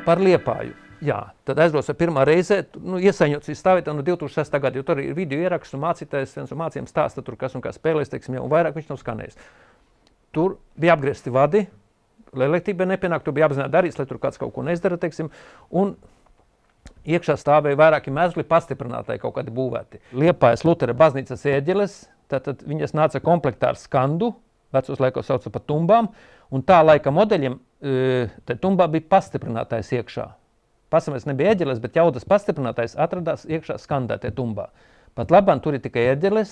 Par Liepāju. Jā, tad aizbraucu pirmā reizē, iesaņots stāvēt no 2006. gada, jo tur ir video ieraksts un mācītājs, viens un mācījums stāsta tur, kas un kā spēlēs, teiksim, un vairāk viņš nav skanējis. Tur bija apgriezti vadi, lai elektrība nepienāk, tur bija apzināti darīts, lai tur kāds kaut ko neizdara, teiksim, un iekšā stāvēja vairāki mezgli pastiprinātāji kaut kādi būvēti. Liepājas Lutera baznīcas ēģeles, tad viņas nāca komplektā ar skandu, vecos laikos sauca par tumbām, un tā laika modeļiem tumbā bija pastiprinātājs iekšā. Pasamais nebija ēģeles, bet jaudas pastiprinātājs atradās iekšā skandētē tumbā. Pat labāk tur ir tikai ēģeles,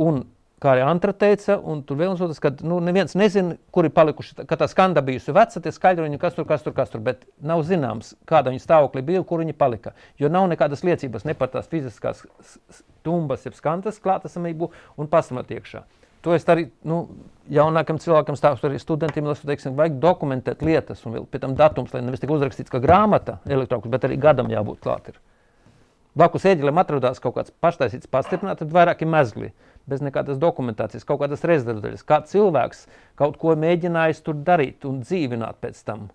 un kā arī Antra teica, un tur vēl uzvodas, ka neviens nezina, kur ir palikuši, ka tā skanda bijusi veca, tie skaļruņi, kas tur, bet nav zināms, kāda viņa stāvokļa bija, kur viņa palika. Jo nav nekādas liecības ne par tās fiziskās tumbas, jeb skandas klātesamību un pastiprinātu iekšā. To es arī jaunākam cilvēkam stāstu arī studentiem, teiksim, vajag dokumentēt lietas un vēl pēc tam datums, lai nevis tik uzrakstīts kā grāmata elektrokus, bet arī gadam jābūt klāt ir. Blakus ēģelēm atradās kaut kāds paštaisīts pastiprināts, tad vairāki mezgli, bez nekādas dokumentācijas, kaut kādas rezervdaļas. Kā cilvēks kaut ko mēģinājis tur darīt un dzīvināt pēc tam.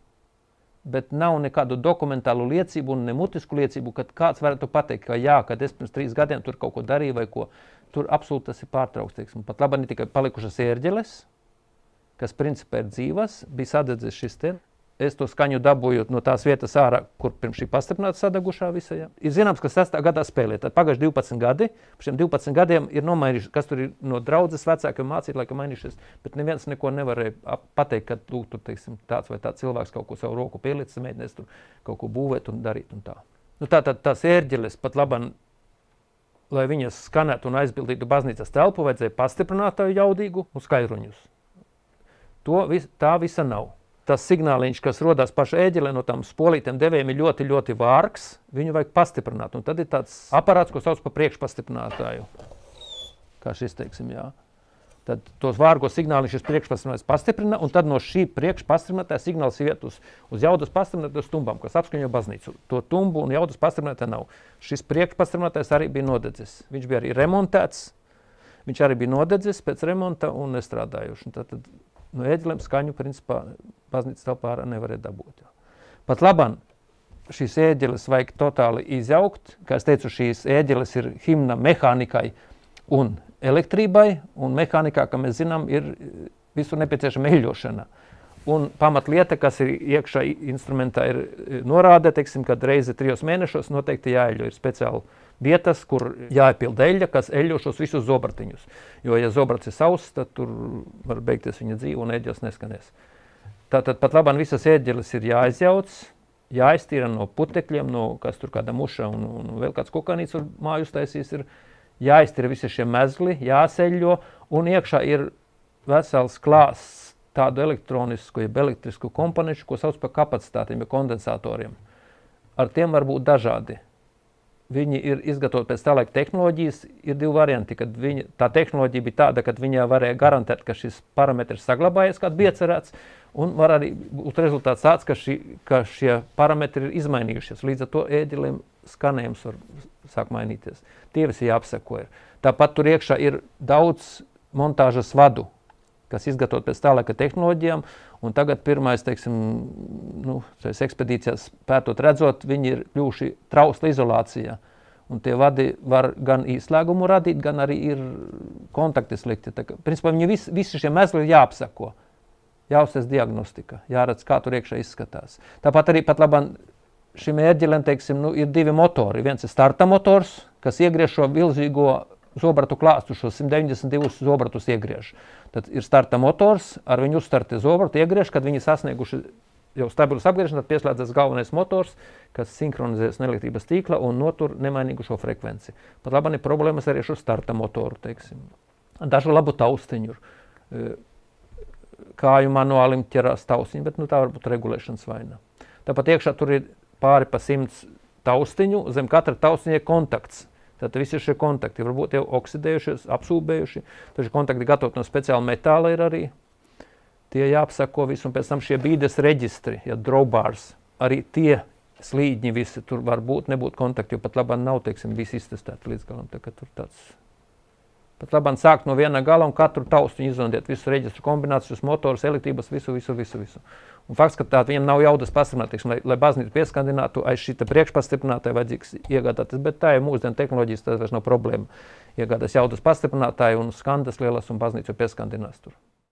Bet nav nekādu dokumentālu liecību un nemutisku liecību, kad kāds varētu pateikt, ka jā, kad es pirms 3 gadiem tur kaut ko darīju vai ko. Tur absolūti tas ir pārtraukts, teiksim. Pat labāk ne tikai palikušas ērģeles, kas principā ir dzīvas, bija sadedzis šis te. Es to skaņu dabūju no tās vietas ārā, kur pirms šī pastiprināta sadegušā visajā. Ir zināms, ka 6. gadā spēlē. Tad pagājuši 12 gadi, par šiem 12 gadiem ir nomainījušies, kas tur ir no draudzes vecākiem mācīt, laikam mainījušies, bet neviens neko nevarēja pateikt, ka tur, teiksim, tāds vai tāds cilvēks kaut ko savu roku pielicis, mēģinās tur kaut ko būvēt un darīt un tā. Tātad tās ērģeles pat labāk, lai viņas skanētu un aizbildītu baznīcas telpu, vajadzēja pastiprinātāju jaudīgu un skaļruņus. Tā visa nav. Tas signāliņš, kas rodās paša ēģelē no tām spolītiem devējiem, ir ļoti, ļoti vārgs, viņu vajag pastiprināt. Un tad ir tāds aparāts, ko sauc par priekšpastiprinātāju. Kā šis, teiksim, jā. Tad tos vārgos signāliņš šis priekšpastiprinātājs pastiprina, un tad no šī priekšpastiprinātāja signāls iet uz jaudas pastiprinātāju tumbām, kas apskaņo baznīcu. To tumbu un jaudas pastiprinātāja nav. Šis priekšpastiprinātājs arī bija nodedzis. Viņš bija arī remontēts, viņš arī bija nodedzis pēc remonta un nestrādājuši. Tad no ēģelēm skaņu, principā, baznīcas telpā nevarēja dabūt. Jā. Pat labāk šīs ēģeles vajag totāli izjaukt. Kā es teicu, šīs ēģeles ir himna mehānikai un elektrībai, un mehānikā, kā mēs zinām, ir visur nepieciešama eļļošana. Un pamatlieta, kas ir iekšā instrumentā, ir norāde, teiksim, kad reizi 3 mēnešos noteikti jāeļļo. Ir speciāli vietas, kur jāiepilda eļļa, kas eļļo šos visus zobratiņus. Jo, ja zobrats ir sauss, tad tur var beigties viņa dzīve un ēģeles neskanēs. Tātad pat labāk visas ēģeles ir jāizjauc, jāiztīra no putekļiem, no kas tur kāda muša un vēl kāds kukanīts var māju uztaisīs, ir jāiztīra visi šie mezgli, jāseļļo, un iekšā ir vesels klāsts tādu elektronisku, jeb elektrisku komponentu, ko sauc par kapacitātiem, ja kondensatoriem. Ar tiem var būt dažādi. Viņi ir izgatavoti pēc tā laika tehnoloģijas, ir 2 varianti, kad tā tehnoloģija bija tāda, ka viņā varēja garantēt, ka šis parametrs saglabājies, kāds bija cerēts, un var arī būt rezultāts tāds, ka šie parametri ir izmainījušies. Līdz ar to ēģelēm skanējums var sāk mainīties. Tie visi jāapseko. Tāpat tur iekšā ir daudz montāžas vadu, kas izgatavot pēc tā laika tehnoloģijām, un tagad pirmais, teiksim, ekspedīcijās pētot redzot, viņi ir kļuvuši trausla izolācijā. Un tie vadi var gan īslēgumu radīt, gan arī ir kontakti slikti. Principā viņi visi šie mezgli ir jāapseko, jāuztais diagnostika, jāredz, kā tur iekšā izskatās. Tāpat arī pat labāk šim ērģelēm, teiksim, ir 2 motori. Viens ir starta motors, kas iegriež šo milzīgo zobratu klāstu, šos 192 zobratus iegriež. Tad ir starta motors, ar viņu uzstarti zobratu iegriež, kad viņi sasnieguši jau stabilus apgriežanu, tad pieslēdzas galvenais motors, kas sinhronizēs no elektrības tīkla un notur nemainīgu šo frekvenci. Pat labāk ir problēmas arī šo starta motoru, teiksim. Dažu labu taustiņu. Kāju manuālim ķerās taustiņi, bet tā var būt regulēšanas vaina. Tāpat iekšā tur ir pāri pa 100 taustiņu, zem katra taustiņa ir kontakts. Tad visi šie kontakti varbūt jau oksidējušies, apsūbējuši. Taču kontakti gatavot no speciāla metāla ir arī. Tie jāapsako visu, un pēc tam šie bīdes reģistri, ja drawbars, arī tie slīdņi visi tur var būt, nebūt kontakti, jo pat labāk nav, teiksim, visi iztestēti līdz galam. Tā kā tur tāds Pat labāk sākt no viena gala un katru taustu izrunāt visu reģistru kombinācijas, motors, elektrības, visu. Un fakts, ka tā viņam nav jaudas pastiprināt, lai baznīcu pieskandinātu, aiz šita priekšpastiprinātāja vajadzīgs iegādāties, bet tā ir mūsdienu tehnoloģijas, tas vairs nav problēma. Iegādās jaudas pastiprinātāju un skandas lielas un baznīcu pieskandinās tur.